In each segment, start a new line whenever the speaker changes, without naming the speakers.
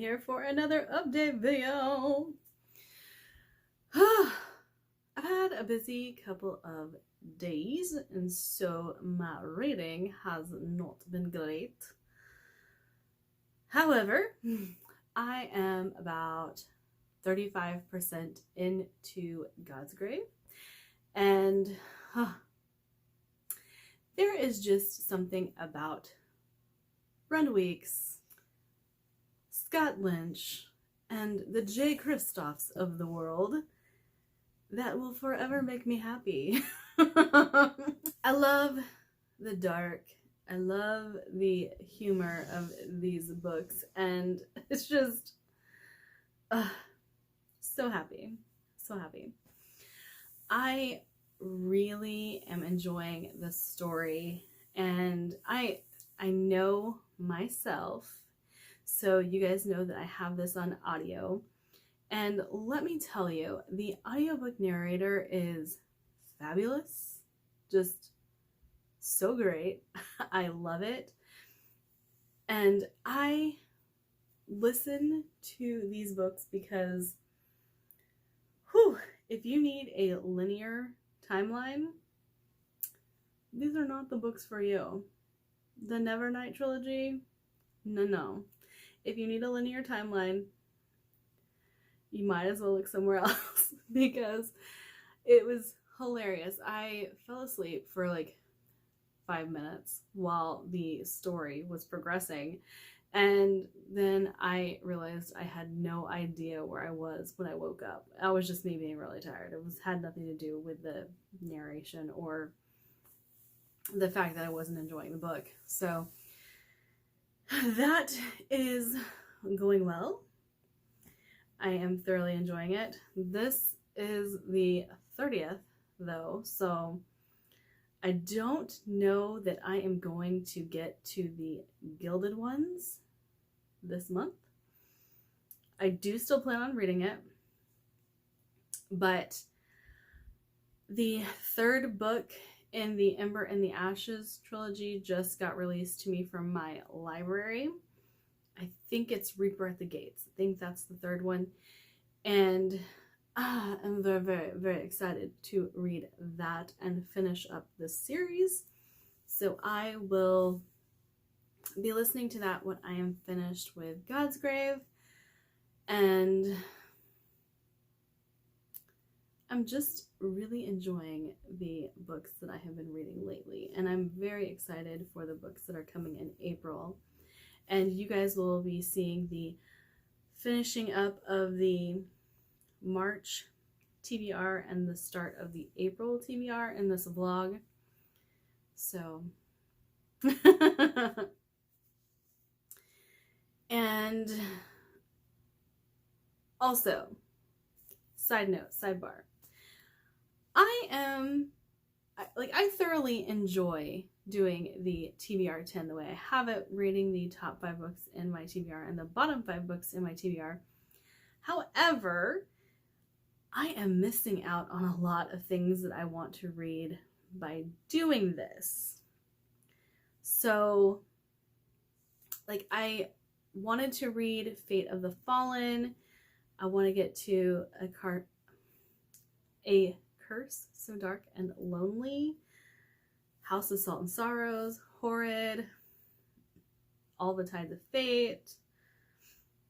here for another update video. I've had a busy couple of days, and so my reading has not been great. However, I am about 35% into God's Grave, and there is just something about Run Weeks, Scott Lynch, and the Jay Kristoffs of the world that will forever make me happy. I love the dark. I love the humor of these books, and it's just so happy. So happy. I really am enjoying the story, and I know myself, so you guys know that I have this on audio, and let me tell you, the audiobook narrator is fabulous, just so great. I love it, and I listen to these books because if you need a linear timeline, these are not the books for you. The Nevernight trilogy, no. If you need a linear timeline, you might as well look somewhere else because it was hilarious. I fell asleep for like 5 minutes while the story was progressing, and then I realized I had no idea where I was when I woke up. I was just me being really tired. It had nothing to do with the narration or the fact that I wasn't enjoying the book. So that is going well. I am thoroughly enjoying it. This is the 30th though, so I don't know that I am going to get to the Gilded Ones this month. I do still plan on reading it, but the third book in the Ember and the Ashes trilogy just got released to me from my library. I think it's Reaper at the Gates. I think that's the third one. And I'm very, very, very excited to read that and finish up the series. So I will be listening to that when I am finished with God's Grave. And I'm just really enjoying the books that I have been reading lately, and I'm very excited for the books that are coming in April. And you guys will be seeing the finishing up of the March TBR and the start of the April TBR in this vlog. So and also, side note, sidebar, I thoroughly enjoy doing the TBR 10 the way I have it, reading the top 5 books in my TBR and the bottom 5 books in my TBR. However, I am missing out on a lot of things that I want to read by doing this. So, like, I wanted to read Fate of the Fallen. I want to get to A Curse So Dark and Lonely, House of Salt and Sorrows, Horrid, All the Tides of Fate,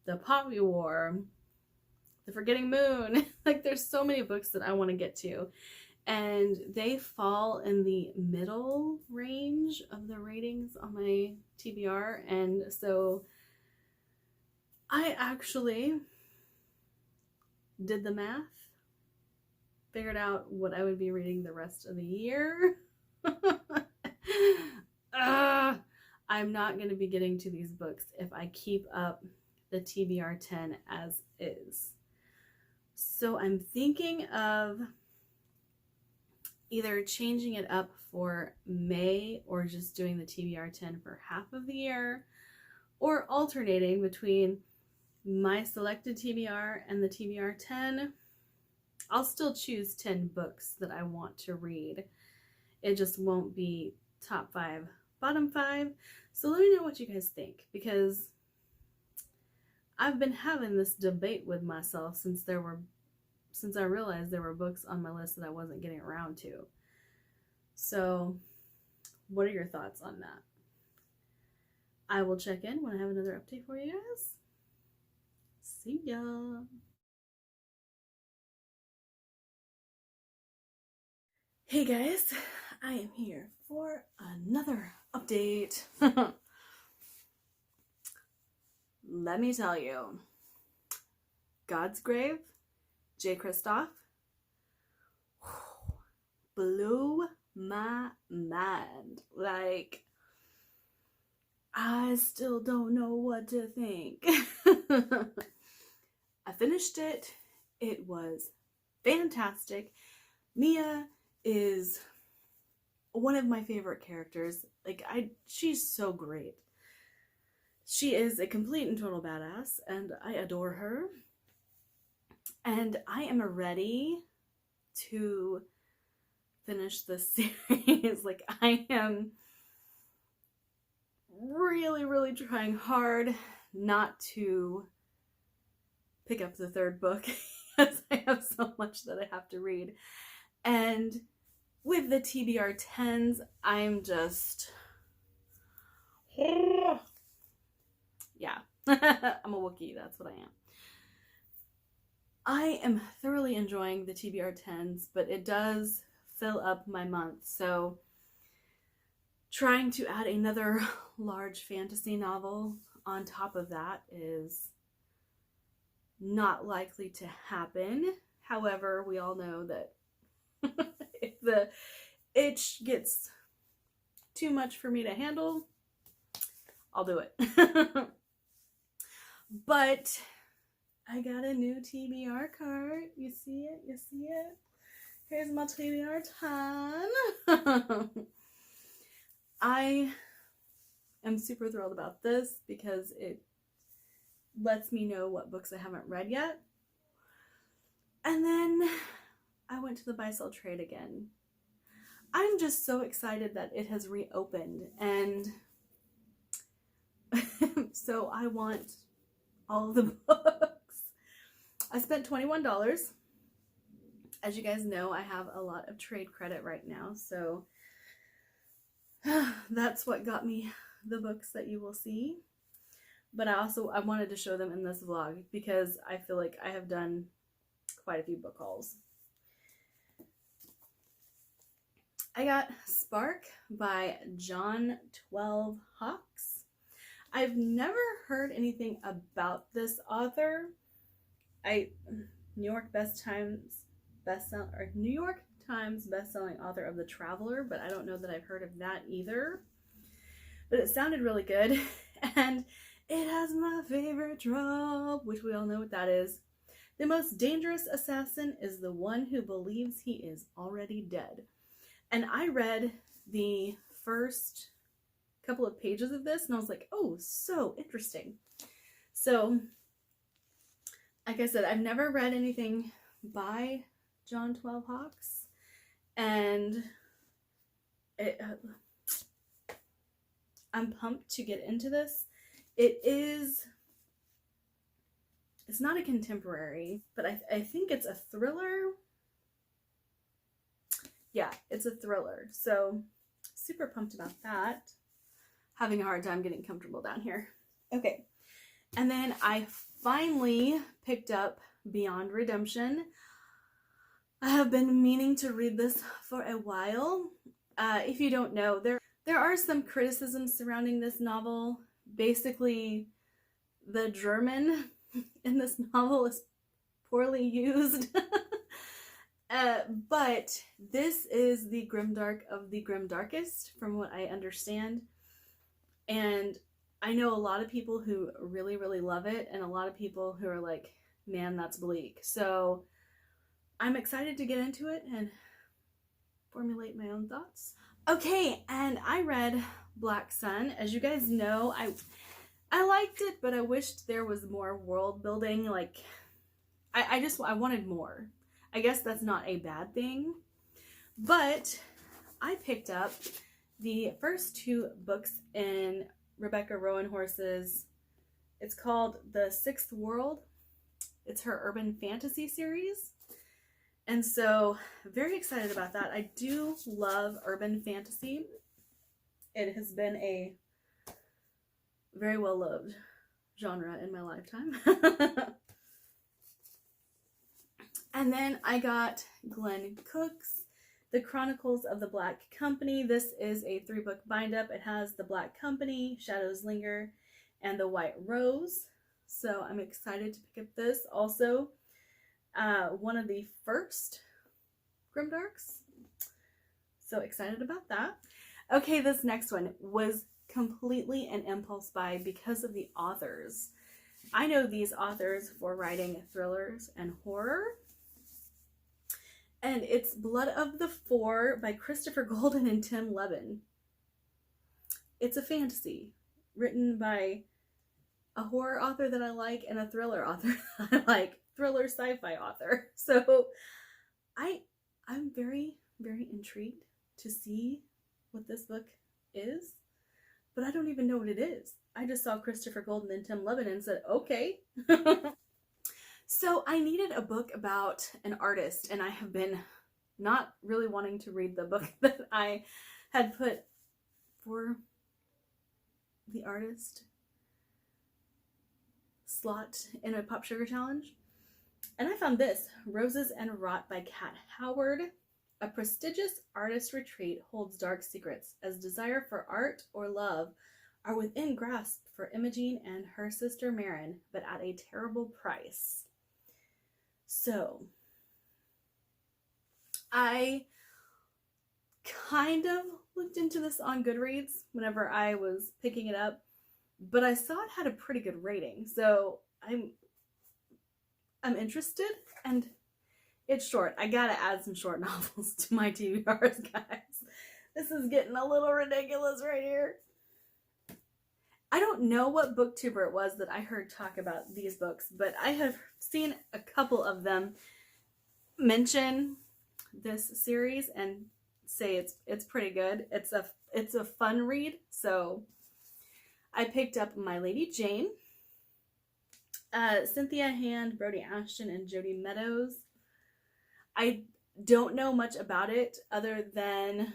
The Poppy War, The Forgetting Moon. Like, there's so many books that I want to get to, and they fall in the middle range of the ratings on my TBR, and so I actually did the math, figured out what I would be reading the rest of the year. I'm not going to be getting to these books if I keep up the TBR 10 as is. So I'm thinking of either changing it up for May or just doing the TBR 10 for half of the year, or alternating between my selected TBR and the TBR 10. I'll still choose 10 books that I want to read. It just won't be top 5, bottom 5. So let me know what you guys think, because I've been having this debate with myself since I realized there were books on my list that I wasn't getting around to. So, what are your thoughts on that? I will check in when I have another update for you guys. See ya. Hey guys, I am here for another update. Let me tell you, God's Grave, Jay Kristoff, blew my mind. Like, I still don't know what to think. I finished it. It was fantastic. Mia is one of my favorite characters. Like, she's so great. She is a complete and total badass, and I adore her. And I am ready to finish this series. Like, I am really, really trying hard not to pick up the third book because I have so much that I have to read. And with the TBR 10s, I'm just... yeah. I'm a Wookiee, that's what I am. I am thoroughly enjoying the TBR 10s, but it does fill up my month, so trying to add another large fantasy novel on top of that is not likely to happen. However, we all know that if the itch gets too much for me to handle, I'll do it. But I got a new TBR card. You see it? You see it? Here's my TBR 10. I am super thrilled about this because it lets me know what books I haven't read yet. And then I went to the buy sell trade again. I'm just so excited that it has reopened, and so I want all of the books. I spent $21. As you guys know, I have a lot of trade credit right now, so that's what got me the books that you will see. But I wanted to show them in this vlog because I feel like I have done quite a few book hauls. I got Spark by John 12 Hawks. I've never heard anything about this author. New York Times best-selling author of The Traveler, but I don't know that I've heard of that either. But it sounded really good, and it has my favorite trope, which we all know what that is. The most dangerous assassin is the one who believes he is already dead. And I read the first couple of pages of this, and I was like, oh, so interesting. So, like I said, I've never read anything by John 12 Hawks, and I'm pumped to get into this. It's not a contemporary, but I think it's a thriller. Yeah, it's a thriller. So, super pumped about that. Having a hard time getting comfortable down here. Okay. And then I finally picked up Beyond Redemption. I have been meaning to read this for a while. If you don't know, there are some criticisms surrounding this novel. Basically, the German in this novel is poorly used. But this is the grimdark of the grimdarkest, from what I understand. And I know a lot of people who really, really love it, and a lot of people who are like, man, that's bleak. So I'm excited to get into it and formulate my own thoughts. Okay, and I read Black Sun. As you guys know, I liked it, but I wished there was more world building. Like, I wanted more. I guess that's not a bad thing. But I picked up the first two books in Rebecca Roanhorse's It's called The Sixth World. It's her urban fantasy series. And so, very excited about that. I do love urban fantasy. It has been a very well-loved genre in my lifetime. And then I got Glenn Cook's The Chronicles of the Black Company. This is a 3-book bind-up. It has The Black Company, Shadows Linger, and The White Rose. So I'm excited to pick up this. Also, one of the first Grimdarks. So excited about that. Okay, this next one was completely an impulse buy because of the authors. I know these authors for writing thrillers and horror. And it's Blood of the Four by Christopher Golden and Tim Levin. It's a fantasy written by a horror author that I like and a thriller author that I like. Thriller sci-fi author. So I'm very, very intrigued to see what this book is, but I don't even know what it is. I just saw Christopher Golden and Tim Levin and said, okay. So I needed a book about an artist, and I have been not really wanting to read the book that I had put for the artist slot in a Pop Sugar Challenge. And I found this, Roses and Rot by Kat Howard. A prestigious artist retreat holds dark secrets as desire for art or love are within grasp for Imogene and her sister Marin, but at a terrible price. So, I kind of looked into this on Goodreads whenever I was picking it up, but I saw it had a pretty good rating, so I'm interested, and it's short. I gotta add some short novels to my TBRs, guys. This is getting a little ridiculous right here. I don't know what booktuber it was that I heard talk about these books, but I have seen a couple of them mention this series and say it's pretty good. It's a fun read, so I picked up My Lady Jane, Cynthia Hand, Brody Ashton, and Jody Meadows. I don't know much about it other than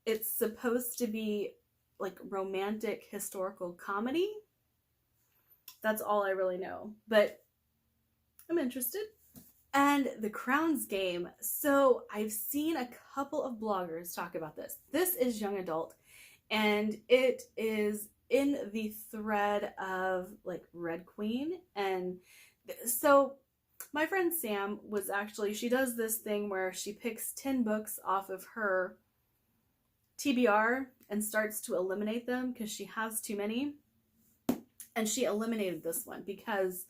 it's supposed to be like romantic historical comedy. That's all I really know, but I'm interested. And The Crown's Game. So I've seen a couple of bloggers talk about this. This is young adult, and it is in the thread of like Red Queen. And so my friend Sam was actually, she does this thing where she picks 10 books off of her TBR and starts to eliminate them because she has too many. And she eliminated this one because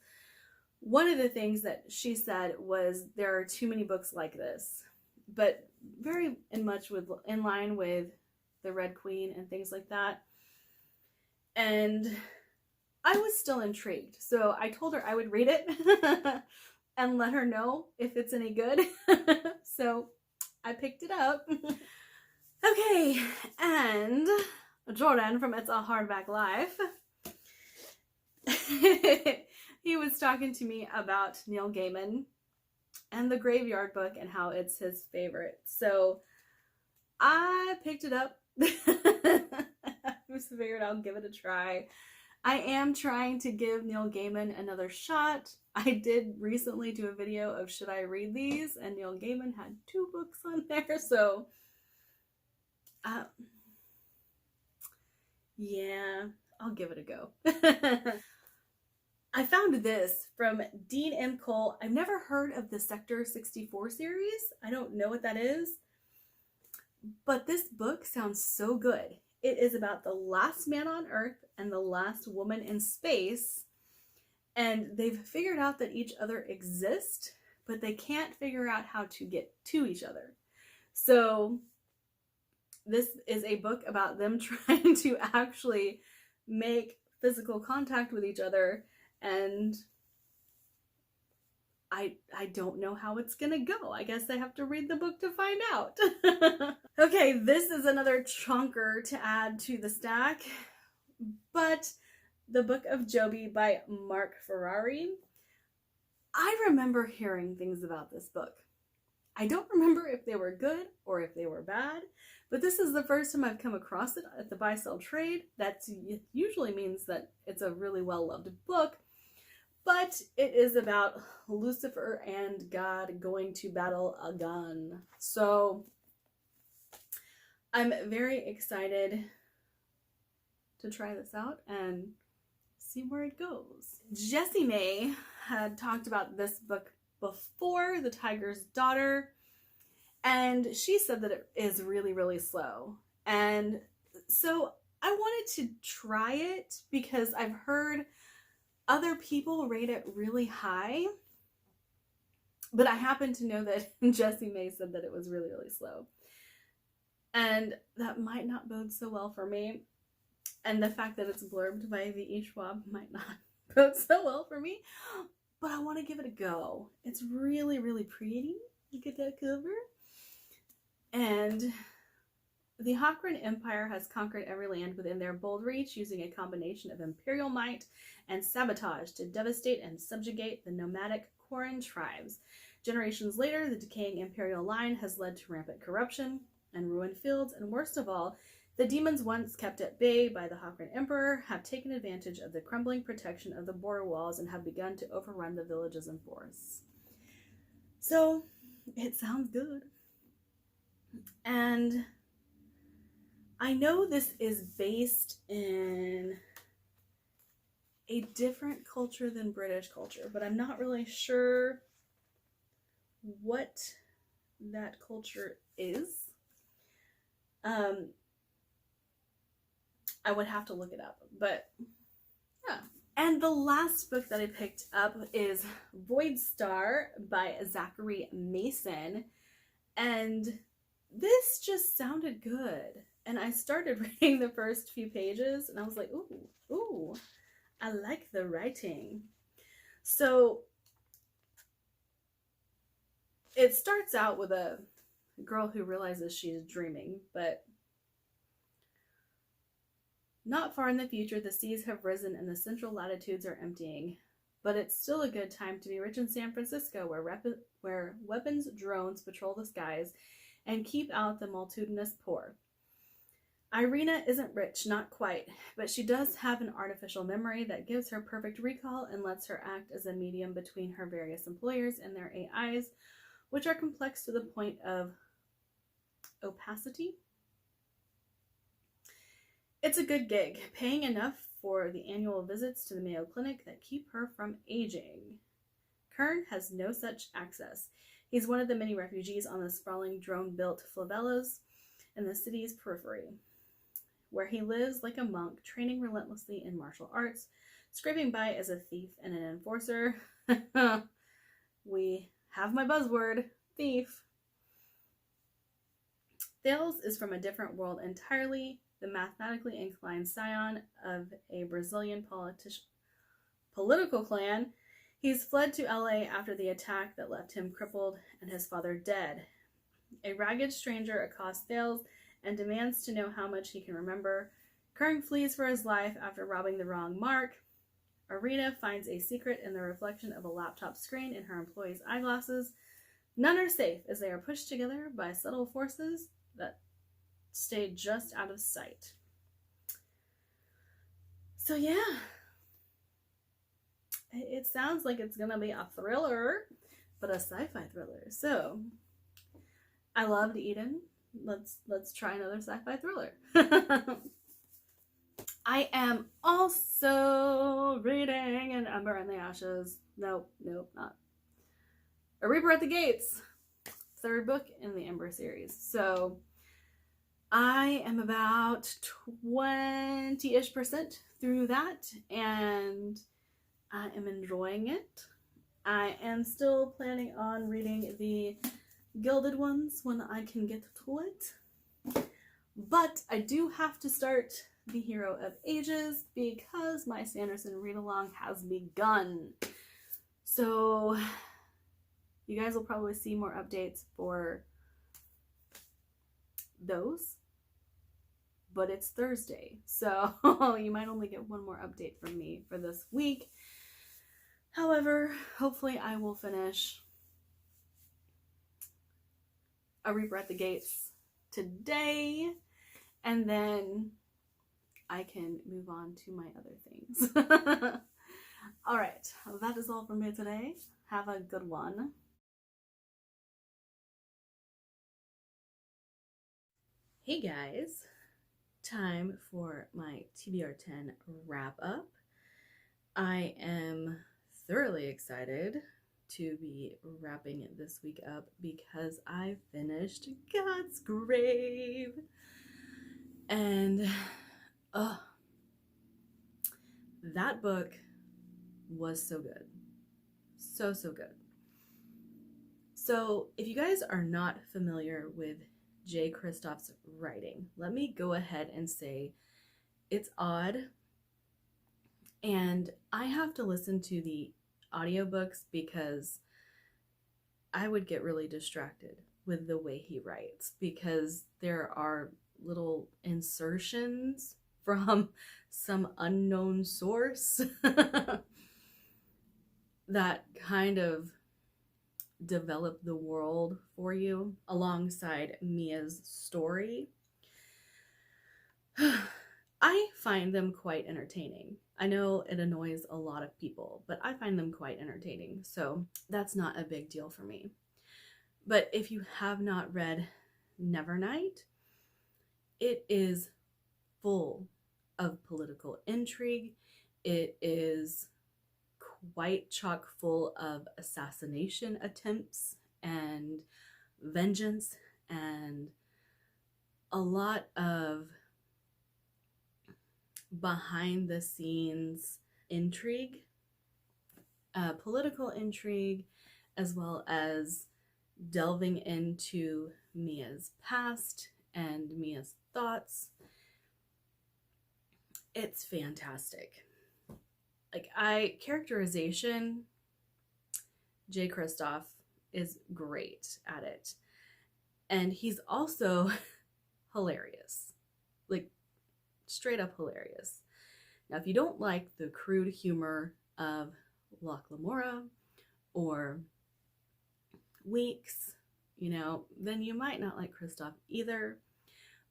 one of the things that she said was there are too many books like this, but very in line with the Red Queen and things like that. And I was still intrigued, so I told her I would read it and let her know if it's any good. So I picked it up. Okay, and Jordan from It's a Hardback Life, he was talking to me about Neil Gaiman and the Graveyard Book and how it's his favorite. So I picked it up. I just figured I'll give it a try. I am trying to give Neil Gaiman another shot. I did recently do a video of should I read these, and Neil Gaiman had 2 books on there, so yeah, I'll give it a go. I found this from Dean M. Cole. I've never heard of the Sector 64 series. I don't know what that is, but this book sounds so good. It is about the last man on Earth and the last woman in space, and they've figured out that each other exist, but they can't figure out how to get to each other. So this is a book about them trying to actually make physical contact with each other, and I don't know how it's gonna go. I guess I have to read the book to find out. Okay, this is another chunker to add to the stack, but The Book of Joby by Mark Ferrari. I remember hearing things about this book. I don't remember if they were good or if they were bad, but this is the first time I've come across it at the buy-sell trade. That usually means that it's a really well-loved book, but it is about Lucifer and God going to battle a gun. So I'm very excited to try this out and see where it goes. Jessie May had talked about this book before, The Tiger's Daughter, and she said that it is really, really slow. And so I wanted to try it because I've heard other people rate it really high, but I happen to know that Jessie May said that it was really, really slow. And that might not bode so well for me. And the fact that it's blurbed by V.E. Schwab might not bode so well for me. But I want to give it a go. It's really, really pretty. Look at that cover. And the Hakkran Empire has conquered every land within their bold reach, using a combination of imperial might and sabotage to devastate and subjugate the nomadic Quarren tribes. Generations later, the decaying imperial line has led to rampant corruption and ruined fields, and worst of all, the demons once kept at bay by the Hakkran Emperor have taken advantage of the crumbling protection of the border walls and have begun to overrun the villages and forests. So, it sounds good. And I know this is based in a different culture than British culture, but I'm not really sure what that culture is. I would have to look it up, but yeah. And the last book that I picked up is Void Star by Zachary Mason, and this just sounded good. And I started reading the first few pages, and I was like, ooh, I like the writing. So it starts out with a girl who realizes she's dreaming, but not far in the future, the seas have risen and the central latitudes are emptying. But it's still a good time to be rich in San Francisco, where weapons drones patrol the skies and keep out the multitudinous poor. Irina isn't rich, not quite, but she does have an artificial memory that gives her perfect recall and lets her act as a medium between her various employers and their AIs, which are complex to the point of opacity. It's a good gig, paying enough for the annual visits to the Mayo Clinic that keep her from aging. Kern has no such access. He's one of the many refugees on the sprawling drone-built favelas in the city's periphery, where he lives like a monk, training relentlessly in martial arts, scraping by as a thief and an enforcer. We have my buzzword, thief. Thales is from a different world entirely, the mathematically inclined scion of a Brazilian political clan. He's fled to LA after the attack that left him crippled and his father dead. A ragged stranger accosts Thales and demands to know how much he can remember. Kern flees for his life after robbing the wrong mark. Irina finds a secret in the reflection of a laptop screen in her employee's eyeglasses. None are safe as they are pushed together by subtle forces that stay just out of sight. So yeah, it sounds like it's gonna be a thriller, but a sci-fi thriller. So I loved Eden. Let's try another sci-fi thriller. I am also reading an Ember and the Ashes. Nope, not. A Reaper at the Gates. Third book in the Ember series. So I am about 20-ish% through that, and I am enjoying it. I am still planning on reading the Gilded ones when I can get to it. But I do have to start The Hero of Ages because my Sanderson read-along has begun. So you guys will probably see more updates for those. but it's Thursday, so you might only get one more update from me for this week. However, hopefully I will finish A Reaper at the Gates today, and then I can move on to my other things. All right, that is all from me today. Have a good one. Hey guys, time for my TBR 10 wrap up. I am thoroughly excited to be wrapping this week up because I finished God's Grave. And that book was so good. So good. So if you guys are not familiar with Jay Kristoff's writing, let me go ahead and say it's odd. And I have to listen to the audiobooks because I would get really distracted with the way he writes, because there are little insertions from some unknown source that kind of develop the world for you alongside Mia's story. I find them quite entertaining. I know it annoys a lot of people, but I find them quite entertaining, so that's not a big deal for me. But if you have not read Nevernight, it is full of political intrigue. It is quite chock full of assassination attempts and vengeance and a lot of behind the scenes intrigue, political intrigue, as well as delving into Mia's past and Mia's thoughts. It's fantastic. Characterization, Jay Kristoff is great at it. And he's also hilarious. Straight up hilarious. Now, if you don't like the crude humor of Locke Lamora or Weeks, then you might not like Kristoff either.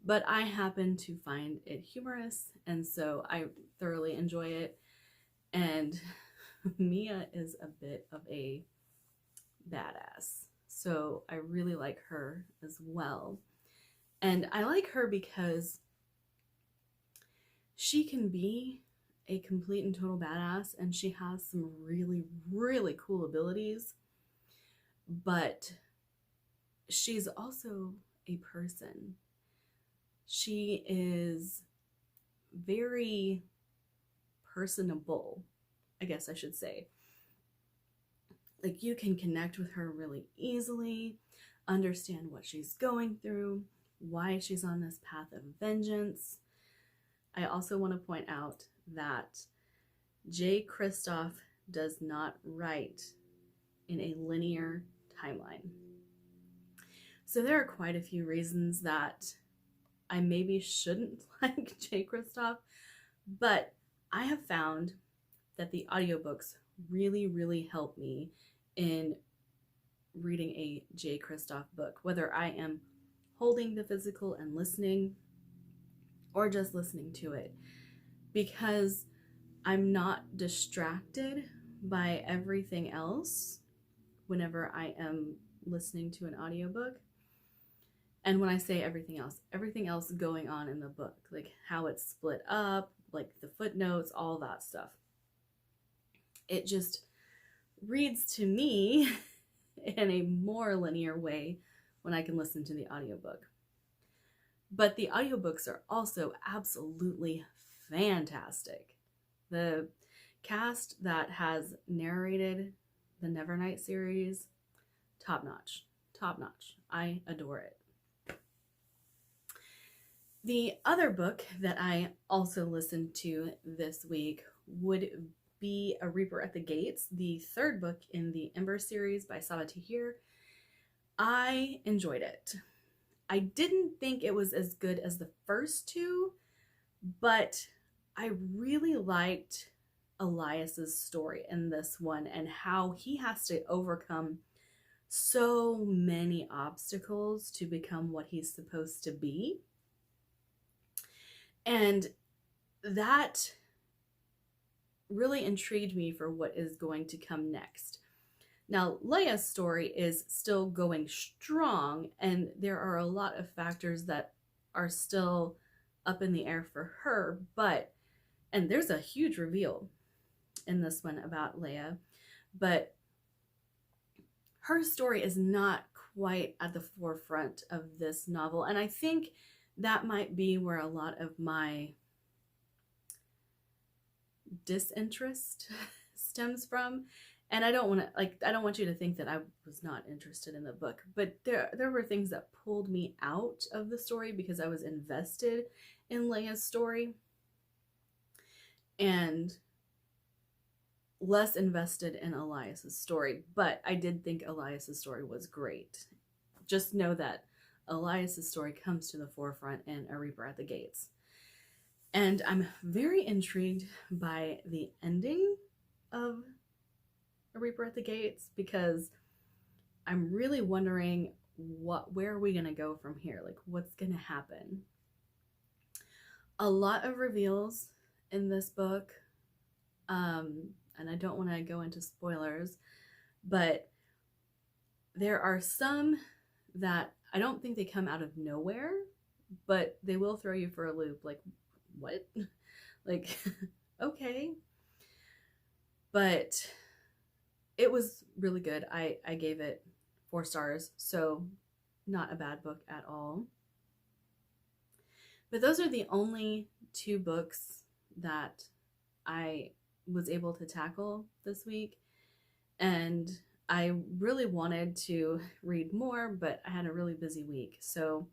But I happen to find it humorous, and so I thoroughly enjoy it. And Mia is a bit of a badass, so I really like her as well. And I like her because she can be a complete and total badass, and she has some really, really cool abilities, but she's also a person. She is very personable, I guess I should say. You can connect with her really easily, understand what she's going through, why she's on this path of vengeance. I also want to point out that Jay Kristoff does not write in a linear timeline. So there are quite a few reasons that I maybe shouldn't like Jay Kristoff, but I have found that the audiobooks really, really help me in reading a Jay Kristoff book, whether I am holding the physical and listening or just listening to it, because I'm not distracted by everything else whenever I am listening to an audiobook. And when I say everything else going on in the book, how it's split up, the footnotes, all that stuff. It just reads to me in a more linear way when I can listen to the audiobook. But the audiobooks are also absolutely fantastic. The cast that has narrated the Nevernight series, top notch. I adore it. The other book that I also listened to this week would be A Reaper at the Gates, the third book in the Ember series by Sabaa Tahir. I enjoyed it. I didn't think it was as good as the first two, but I really liked Elias's story in this one and how he has to overcome so many obstacles to become what he's supposed to be. And that really intrigued me for what is going to come next. Now, Leia's story is still going strong, and there are a lot of factors that are still up in the air for her, and there's a huge reveal in this one about Leia, but her story is not quite at the forefront of this novel, and I think that might be where a lot of my disinterest stems from. And I don't want you to think that I was not interested in the book, but there were things that pulled me out of the story because I was invested in Leia's story and less invested in Elias's story. But I did think Elias's story was great. Just know that Elias's story comes to the forefront in A Reaper at the Gates. And I'm very intrigued by the ending of A Reaper at the Gates, because I'm really wondering where are we going to go from here? Like, what's going to happen? A lot of reveals in this book, and I don't want to go into spoilers, but there are some that I don't think they come out of nowhere, but they will throw you for a loop. Like, what? Like, okay. But it was really good. I gave it 4 stars, so not a bad book at all. But those are the only 2 books that I was able to tackle this week. And I really wanted to read more, but I had a really busy week. So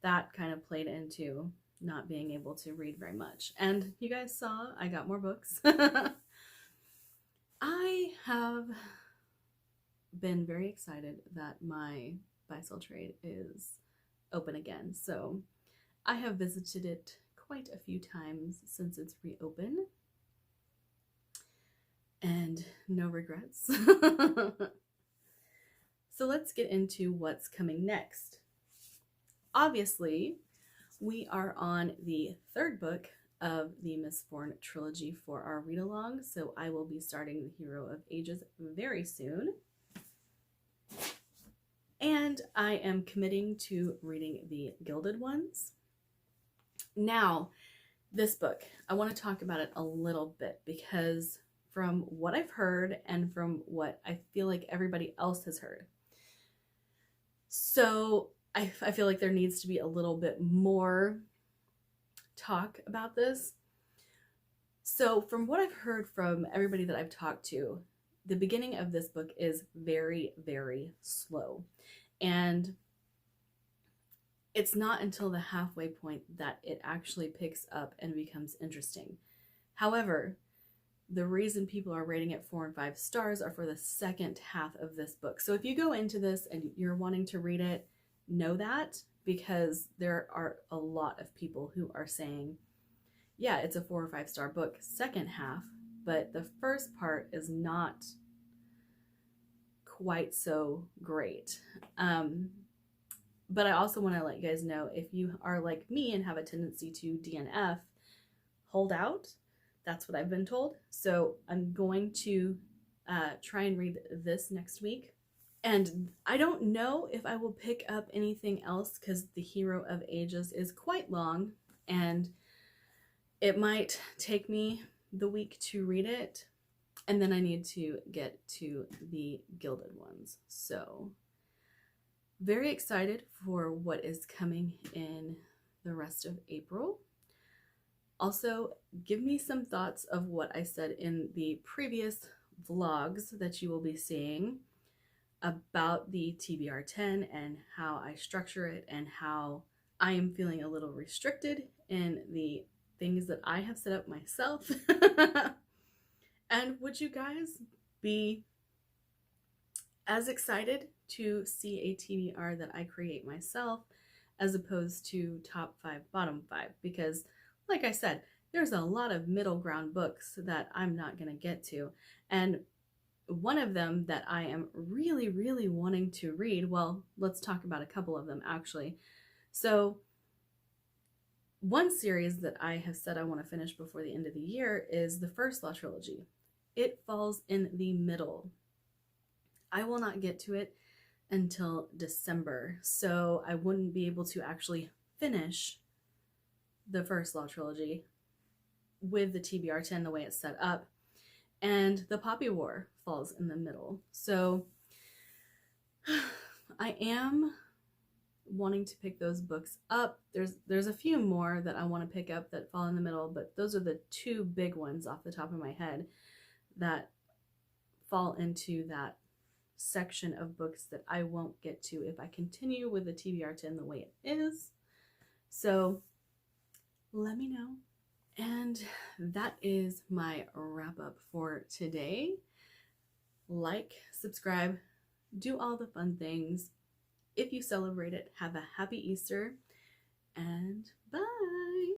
that kind of played into not being able to read very much. And you guys saw I got more books. I have been very excited that my buy-sell trade is open again. So I have visited it quite a few times since it's reopened. And no regrets. So let's get into what's coming next. Obviously, we are on the 3rd book of the Mistborn trilogy for our read-along, so I will be starting The Hero of Ages very soon. And I am committing to reading the Gilded Ones. Now, this book, I want to talk about it a little bit because from what I've heard and from what I feel like everybody else has heard. So I feel like there needs to be a little bit more talk about this. So from what I've heard from everybody that I've talked to, the beginning of this book is very, very slow. And it's not until the halfway point that it actually picks up and becomes interesting. However, the reason people are rating it 4 and 5 stars are for the second half of this book. So if you go into this and you're wanting to read it, know that, because there are a lot of people who are saying, yeah, it's a 4 or 5 star book, second half, but the first part is not quite so great. But I also want to let you guys know, if you are like me and have a tendency to DNF, hold out. That's what I've been told. So I'm going to try and read this next week. And I don't know if I will pick up anything else because The Hero of Ages is quite long and it might take me the week to read it. And then I need to get to the Gilded Ones. So very excited for what is coming in the rest of April. Also, give me some thoughts of what I said in the previous vlogs that you will be seeing about the TBR 10 and how I structure it and how I am feeling a little restricted in the things that I have set up myself. And would you guys be as excited to see a TBR that I create myself as opposed to top 5, bottom 5, because like I said, there's a lot of middle ground books that I'm not going to get to. And one of them that I am really, really wanting to read, well, let's talk about a couple of them actually. So one series that I have said I want to finish before the end of the year is the First Law trilogy. It falls in the middle. I will not get to it until December, so I wouldn't be able to actually finish the First Law trilogy with the TBR 10 the way it's set up. And the Poppy War falls in the middle. So I am wanting to pick those books up. There's a few more that I want to pick up that fall in the middle, but those are the two big ones off the top of my head that fall into that section of books that I won't get to if I continue with the TBR 10 the way it is. So let me know. And that is my wrap up for today. Like, subscribe, do all the fun things. If you celebrate it, have a happy Easter, and bye.